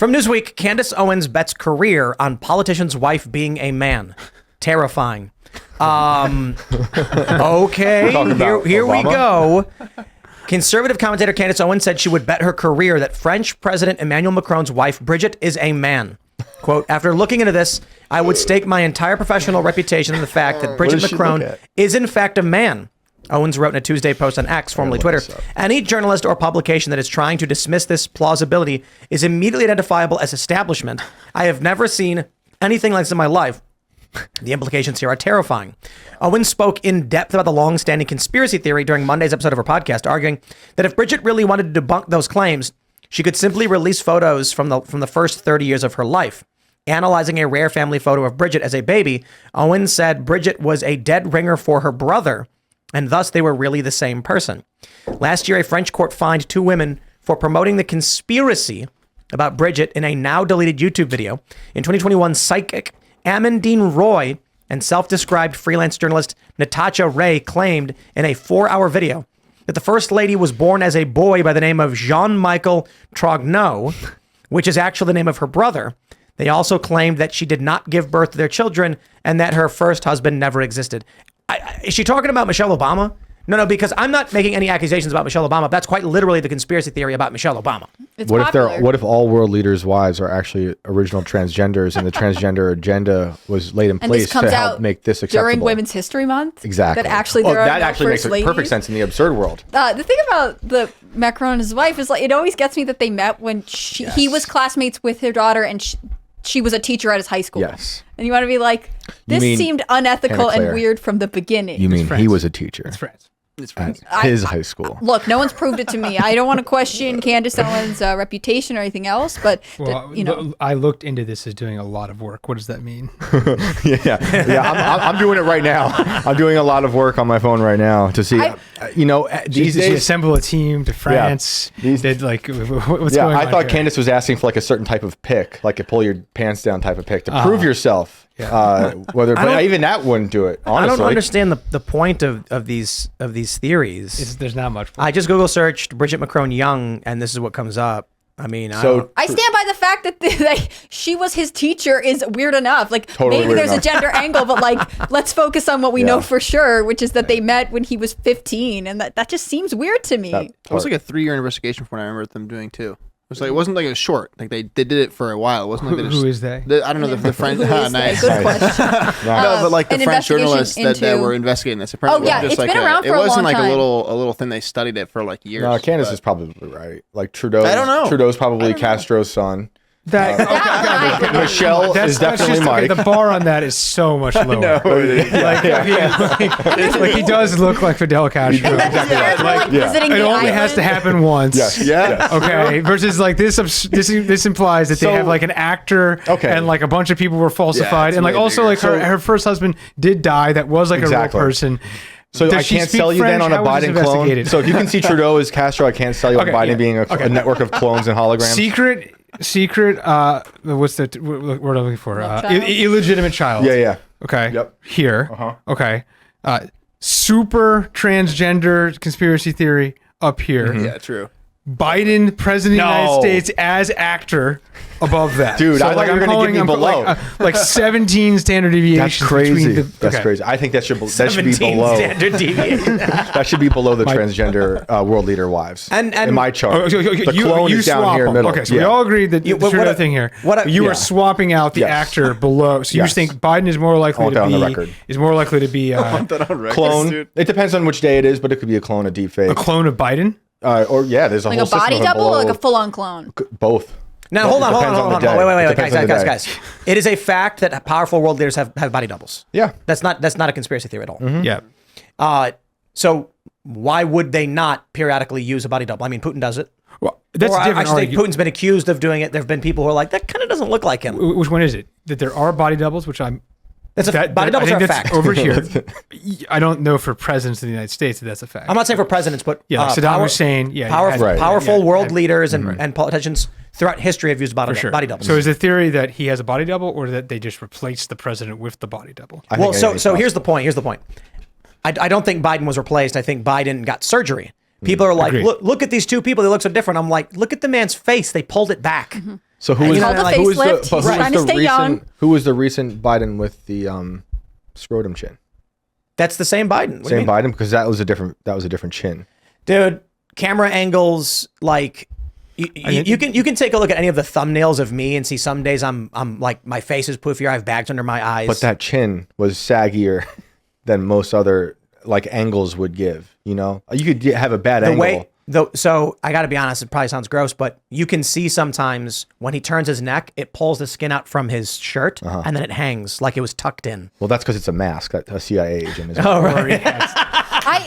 From Newsweek, Candace Owens bets career on politician's wife being a man. Terrifying. Okay, here we go. Conservative commentator Candace Owens said she would bet her career that French President Emmanuel Macron's wife, Brigitte, is a man. Quote, after looking into this, I would stake my entire professional reputation on the fact that Brigitte Macron is in fact a man. Owens wrote in a Tuesday post on X, formerly Twitter, any journalist or publication that is trying to dismiss this plausibility is immediately identifiable as establishment. I have never seen anything like this in my life. The implications here are terrifying. Owens spoke in depth about the long-standing conspiracy theory during Monday's episode of her podcast, arguing that if Brigitte really wanted to debunk those claims, she could simply release photos from the first 30 years of her life. Analyzing a rare family photo of Brigitte as a baby, Owens said Brigitte was a dead ringer for her brother, and thus they were really the same person. Last year, a French court fined 2 women for promoting the conspiracy about Brigitte in a now-deleted YouTube video. In 2021, psychic Amandine Roy and self-described freelance journalist Natasha Ray claimed in a 4-hour video that the First Lady was born as a boy by the name of Jean-Michel Trogneau, which is actually the name of her brother. They also claimed that she did not give birth to their children and that her first husband never existed. Is she talking about Michelle Obama? No, because I'm not making any accusations about Michelle Obama. That's quite literally the conspiracy theory about Michelle Obama. What if all world leaders' wives are actually original transgenders and the transgender agenda was laid in place to help make this acceptable? During Women's History Month? Exactly. That actually there that are actually makes perfect sense in the absurd world. The thing about the Macron and his wife is like, it always gets me that they met when he was classmates with her daughter and she was a teacher at his high school. Yes. And you want to be like, this seemed unethical and weird from the beginning. You mean he was a teacher? It's friends. At his high school. Look, no one's proved it to me. I don't want to question Candace Owens' reputation or anything else, but I looked into this as doing a lot of work. What does that mean? I'm doing it right now. I'm doing a lot of work on my phone right now to see. These days, she assemble a team to France. What's going on? I thought Candace was asking for like a certain type of pick, like a pull your pants down type of pick to prove yourself. But even that wouldn't do it. Honestly, I don't understand the point of these theories. There's not much. I just Google searched Brigitte Macron young, and this is what comes up. I mean, I stand by the fact that she was his teacher is weird enough. Like maybe there's a gender angle, but like let's focus on what we know for sure, which is that they met when he was 15, and that just seems weird to me. It was like a 3-year investigation from what I remember them doing too. It wasn't like a short. Like they did it for a while. It wasn't like they just, who is they? I don't know the French. Nice. Good question. No, but like the French journalists that were investigating this. Apparently, it's been around for a long time. It wasn't like a little thing. They studied it for like years. No, Candace is probably right. Like Trudeau. I don't know. Trudeau's probably Castro's son. Michelle is definitely Mike. The bar on that is so much lower. He does look like Fidel Castro. It only has to happen once. Yes. Okay. Versus like this implies that they have like an actor and like a bunch of people were falsified and like also like her first husband did die. That was like a real person. So I can't sell you then on a Biden clone. So if you can see Trudeau as Castro, I can't sell you on Biden being a network of clones and holograms. Secret. What's the word I'm looking for? Illegitimate child. Yeah. Okay. Yep. Here. Okay. Super transgender conspiracy theory up here. Yeah, true. Biden, president of the United States, as actor above that. Dude, I thought you were going to give me below. Like 17 standard deviations. That's crazy. That's crazy. I think that should be below. Standard deviation. That should be below the transgender world leader wives. And in my chart. The you clone is down here in the middle. Okay, so we all agree that the other thing here. You are swapping out the actor below. So you think Biden is more likely to be I want that on record. Clone. It depends on which day it is, but it could be a clone, a deep fake. A clone of Biden? There's a like whole a body system double or like a full-on clone? Both. Now, hold on. Wait, guys. It is a fact that powerful world leaders have body doubles. Yeah. That's not a conspiracy theory at all. Mm-hmm. Yeah. So why would they not periodically use a body double? I mean, Putin does it. Well, that's a different argument. Putin's been accused of doing it. There have been people who are like, that kind of doesn't look like him. Which one is it? That there are body doubles, which body doubles are a fact. Over here. I don't know for presidents of the United States that that's a fact. I'm not saying for presidents, but Saddam Hussein, powerful world leaders and politicians throughout history have used body doubles. So is the theory that he has a body double, or that they just replace the president with the body double? So here's the point. I don't think Biden was replaced. I think Biden got surgery. People are like, look at these two people. They look so different. I'm like, look at the man's face. They pulled it back. So who was the recent Biden with the scrotum chin? That's the same Biden. Same Biden, because that was a different chin. Dude, camera angles, like you can take a look at any of the thumbnails of me and see some days I'm like my face is poofier, I have bags under my eyes. But that chin was saggier than most other like angles would give, you know? You could have a bad angle. So I got to be honest, it probably sounds gross, but you can see sometimes when he turns his neck, it pulls the skin out from his shirt and then it hangs like it was tucked in. Well, that's because it's a mask, a CIA agent. Oh, right.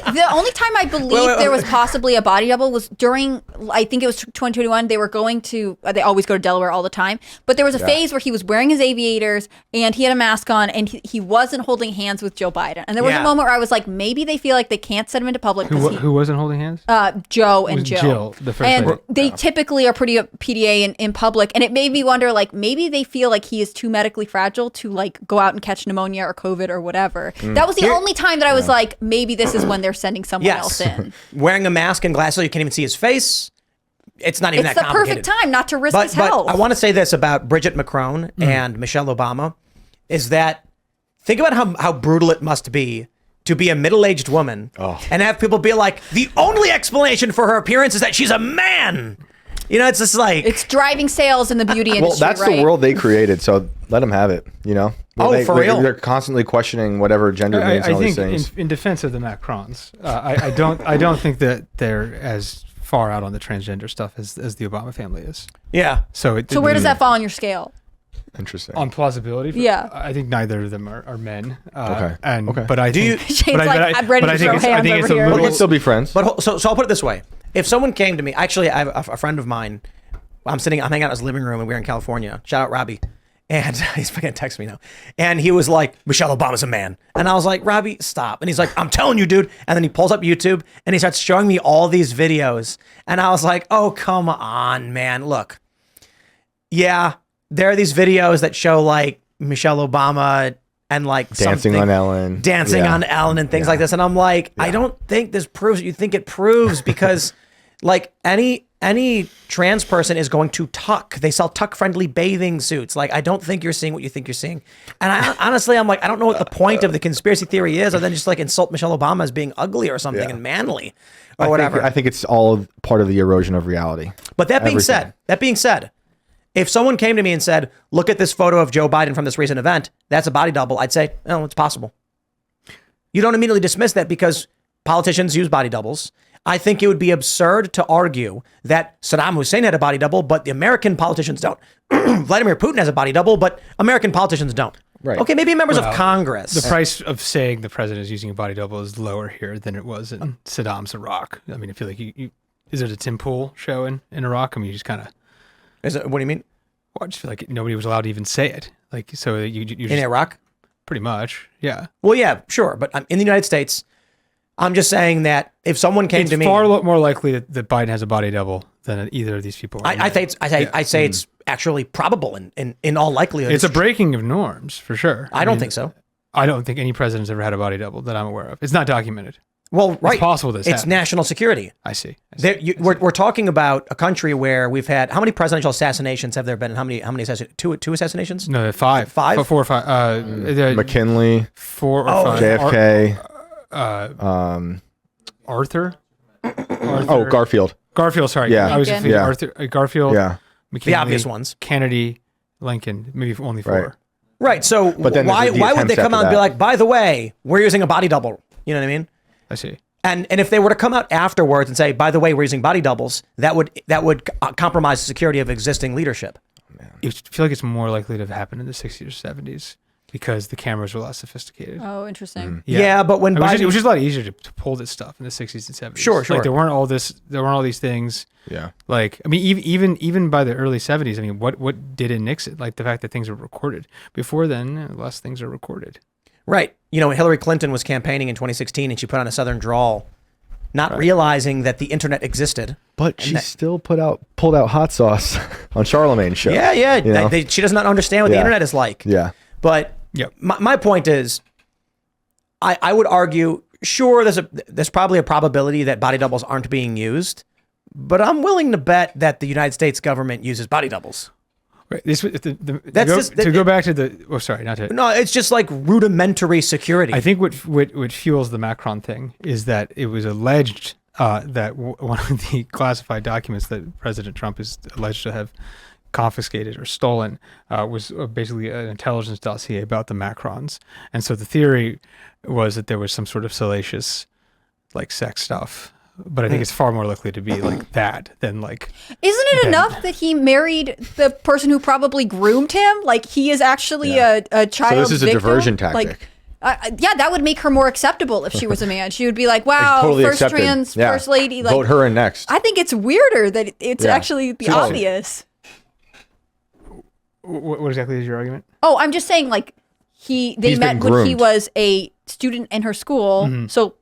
The only time I believe there was possibly a body double was during, I think it was 2021. They were going to, they always go to Delaware all the time, but there was a phase where he was wearing his aviators and he had a mask on and he wasn't holding hands with Joe Biden. And there was a moment where I was like, maybe they feel like they can't send him into public. Who wasn't holding hands? Joe and Jill. Jill, the first and lady. they typically are pretty PDA in public. And it made me wonder, like, maybe they feel like he is too medically fragile to like go out and catch pneumonia or COVID or whatever. That was the only time that I was like, maybe this is when they're sending someone else in. Wearing a mask and glasses, you can't even see his face. It's not even that complicated. It's the perfect time not to risk his health. But I want to say this about Brigitte Macron and Michelle Obama, is that think about how brutal it must be to be a middle-aged woman and have people be like, the only explanation for her appearance is that she's a man. You know, it's just like... It's driving sales in the beauty industry, well, that's the world they created, so let them have it, you know? For real? They're constantly questioning whatever gender means and all these things. In defense of the Macrons, I don't think that they're as far out on the transgender stuff as the Obama family is. Yeah. So where does that fall on your scale? Interesting. On plausibility? Yeah. I think neither of them are men. Okay. But I think... Shane's like, I'm ready to throw hands over here. We can still be friends. But so I'll put it this way. If someone came to me... Actually, I have a friend of mine. I'm hanging out in his living room and we're in California. Shout out Robbie. And he's going to text me now. And he was like, Michelle Obama's a man. And I was like, Robbie, stop. And he's like, I'm telling you, dude. And then he pulls up YouTube and he starts showing me all these videos. And I was like, oh, come on, man. Look. Yeah, there are these videos that show like Michelle Obama and like dancing on Ellen. Dancing on Ellen and things like this. And I'm like, I don't think this proves what you think it proves because like any trans person is going to tuck. They sell tuck-friendly bathing suits. Like, I don't think you're seeing what you think you're seeing. And honestly, I'm like, I don't know what the point of the conspiracy theory is other than just like insult Michelle Obama as being ugly or something and manly or whatever. I think it's all part of the erosion of reality. But that being said, if someone came to me and said, look at this photo of Joe Biden from this recent event, that's a body double, I'd say, oh, it's possible. You don't immediately dismiss that because politicians use body doubles. I think it would be absurd to argue that Saddam Hussein had a body double, but the American politicians don't. Vladimir Putin has a body double, but American politicians don't. Right. Okay, maybe members of Congress. The price of saying the president is using a body double is lower here than it was in Saddam's Iraq. I mean, I feel like is it a Tim Pool show in Iraq? I mean, you just kind of... What do you mean? Well, I just feel like nobody was allowed to even say it. Like, so you in Iraq? Pretty much, yeah. Well, yeah, sure. But in the United States... I'm just saying that if someone came to me, it's far more likely that Biden has a body double than either of these people. I say it's actually probable in all likelihood. It's a breaking of norms for sure. I don't think so. I don't think any president's ever had a body double that I'm aware of. It's not documented. Well, right. It's possible this It's national security. I see. We're talking about a country where we've had how many presidential assassinations have there been? And how many two assassinations? No, 5. 5? 4 or 5. McKinley. 4 or 5. JFK. Arthur. Oh, Garfield. Garfield, sorry. Yeah. I was thinking Arthur, Garfield. Yeah. McKinley, the obvious ones. Kennedy, Lincoln, maybe only 4. Right. So but then why would they come out and be like, by the way, we're using a body double? You know what I mean? I see. And if they were to come out afterwards and say, by the way, we're using body doubles, that would compromise the security of existing leadership. I feel like it's more likely to have happened in the 60s or 70s. Because the cameras were less sophisticated. Oh, interesting. Yeah, but when Biden... It was just a lot easier to pull this stuff in the 60s and 70s. Sure. Like there weren't all these things. Yeah. Like, I mean, even by the early 70s, I mean, what did it nix it? Like the fact that things were recorded. Before then, less things are recorded. Right. You know, Hillary Clinton was campaigning in 2016 and she put on a Southern drawl, not realizing that the internet existed. But she still pulled out hot sauce on Charlemagne's show. Yeah. She does not understand what the internet is like. Yeah. But my point is, I would argue, sure, there's probably a probability that body doubles aren't being used, but I'm willing to bet that the United States government uses body doubles. Right. To go back to the. Oh, sorry, not to. No, it's just like rudimentary security. I think what fuels the Macron thing is that it was alleged that one of the classified documents that President Trump is alleged to have confiscated or stolen was basically an intelligence dossier about the Macrons, and so the theory was that there was some sort of salacious, like, sex stuff. But I think it's far more likely to be like that than like. Isn't it enough that he married the person who probably groomed him? Like, he is actually a child. So this is victim? a diversion tactic. Like, yeah, that would make her more acceptable if she was a man. She would be like, "Wow, totally first accepted. trans, first lady." Like, vote her in next. I think it's weirder that it's actually the obvious. What exactly is your argument? Oh, I'm just saying, like, they met when he was a student in her school, so.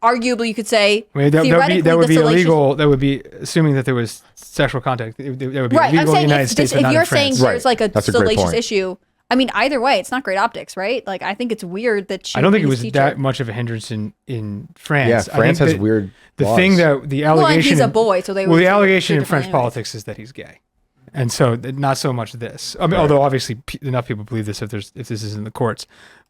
Arguably, you could say that would be illegal. That would be assuming that there was sexual contact. That would be illegal in the United States, but not in France. If you're saying there's like a salacious issue, I mean, either way, it's not great optics, right? Like, I think it's weird that she. I don't think it was that much of a hindrance in France. Yeah, France has weird. The thing that the allegation. Well, he's a boy, so they. Well, the allegation in French politics is that he's gay, and so not so much this. I mean, although obviously enough people believe this if this is in the courts.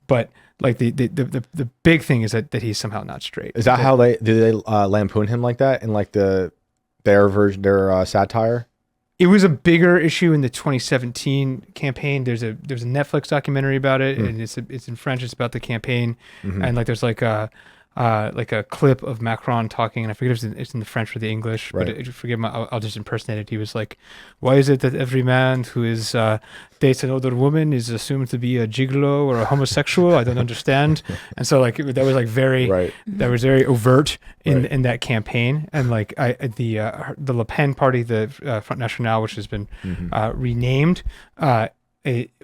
But like the big thing is that he's somehow not straight. Is that how they lampoon him like that in like their satire? It was a bigger issue in the 2017 campaign. There's a Netflix documentary about it, and it's in French. It's about the campaign, and like there's like a clip of Macron talking, and I forget if it's in the French or the English, but I'll just impersonate it. He was like, "Why is it that every man who dates another woman is assumed to be a gigolo or a homosexual? I don't understand." And so like that was like that was very overt in that campaign, and like the Le Pen party, the Front National, which has been renamed.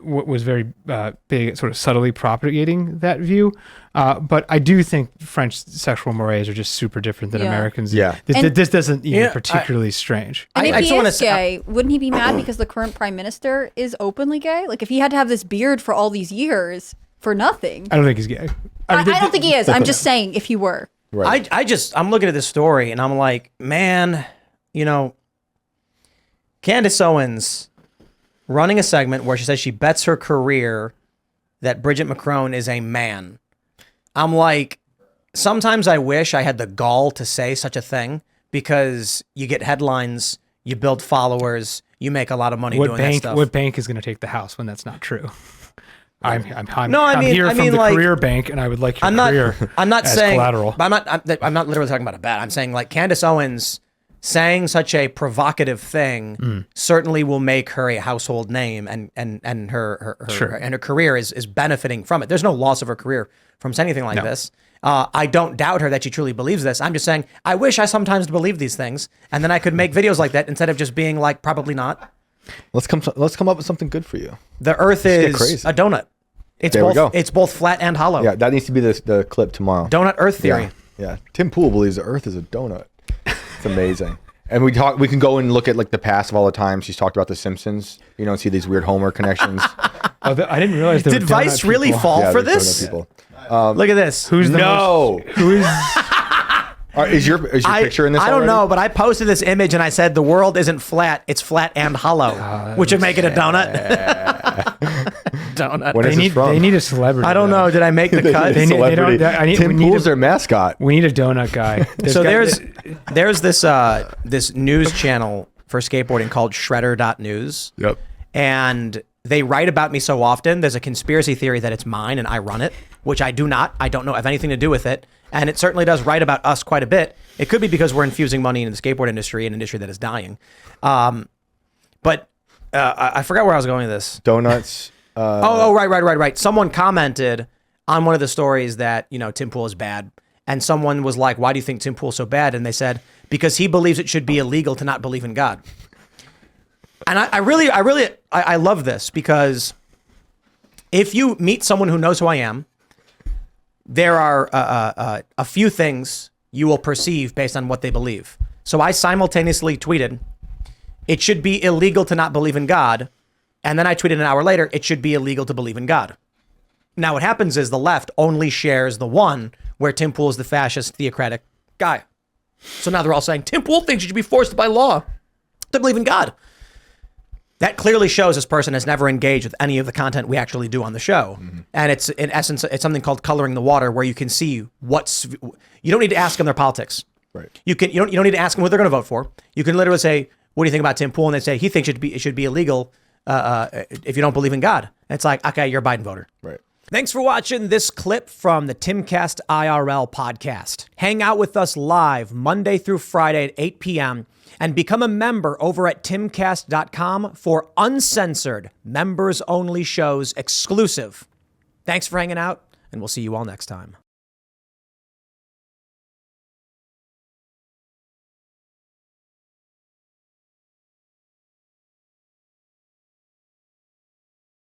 Was very big at sort of subtly propagating that view. But I do think French sexual mores are just super different than Americans. Yeah. This doesn't even particularly strange. And if he is gay, wouldn't he be mad because the current prime minister is openly gay? Like, if he had to have this beard for all these years for nothing. I don't think he's gay. I don't think he is. I'm just saying if he were. Right. I'm looking at this story and I'm like, man, Candace Owens running a segment where she says she bets her career that Brigitte Macron is a man. I'm like, sometimes I wish I had the gall to say such a thing because you get headlines, you build followers, you make a lot of money doing that stuff. What bank is going to take the house when that's not true? I'm here from the career bank, and I would like your career. I'm not as saying collateral. I'm not literally talking about a bet. I'm saying like Candace Owens saying such a provocative thing certainly will make her a household name, and her career is benefiting from it. There's no loss of her career from saying anything like this. I don't doubt her that she truly believes this. I'm just saying I wish I sometimes believed these things, and then I could make videos like that instead of just being like probably not. Let's come up with something good for you. The Earth is a donut. It's both flat and hollow. Yeah, that needs to be the clip tomorrow. Donut Earth theory. Yeah. Tim Pool believes the Earth is a donut. It's amazing. And we can go and look at like the past of all the times she's talked about The Simpsons. You don't see these weird Homer connections. I didn't realize there Did Vice really fall for this? Look at this. Who is? Is your picture in this? I don't know, but I posted this image and I said the world isn't flat; it's flat and hollow, which would make it a donut. Donut. When they need a celebrity. I don't know. Did I make the cut? Tim Pool's their mascot. We need a donut guy. There's this news channel for skateboarding called Shredder.news. Yep. And they write about me so often. There's a conspiracy theory that it's mine and I run it, which I do not. I don't have anything to do with it. And it certainly does write about us quite a bit. It could be because we're infusing money into the skateboard industry, an industry that is dying. But I forgot where I was going with this. Donuts. Right. Someone commented on one of the stories that, Tim Pool is bad. And someone was like, why do you think Tim Pool's so bad? And they said, because he believes it should be illegal to not believe in God. And I love this because if you meet someone who knows who I am, there are a few things you will perceive based on what they believe. So I simultaneously tweeted, it should be illegal to not believe in God. And then I tweeted an hour later, it should be illegal to believe in God. Now what happens is the left only shares the one where Tim Pool is the fascist, theocratic guy. So now they're all saying, Tim Pool thinks you should be forced by law to believe in God. That clearly shows this person has never engaged with any of the content we actually do on the show. And it's, in essence, it's something called coloring the water, where you can see you don't need to ask them their politics. Right. You don't need to ask them what they're going to vote for. You can literally say, what do you think about Tim Pool? And they say, he thinks it should be illegal if you don't believe in God. And it's like, okay, you're a Biden voter. Right. Thanks for watching this clip from the Timcast IRL podcast. Hang out with us live Monday through Friday at 8 p.m. and become a member over at timcast.com for uncensored, members-only shows exclusive. Thanks for hanging out, and we'll see you all next time.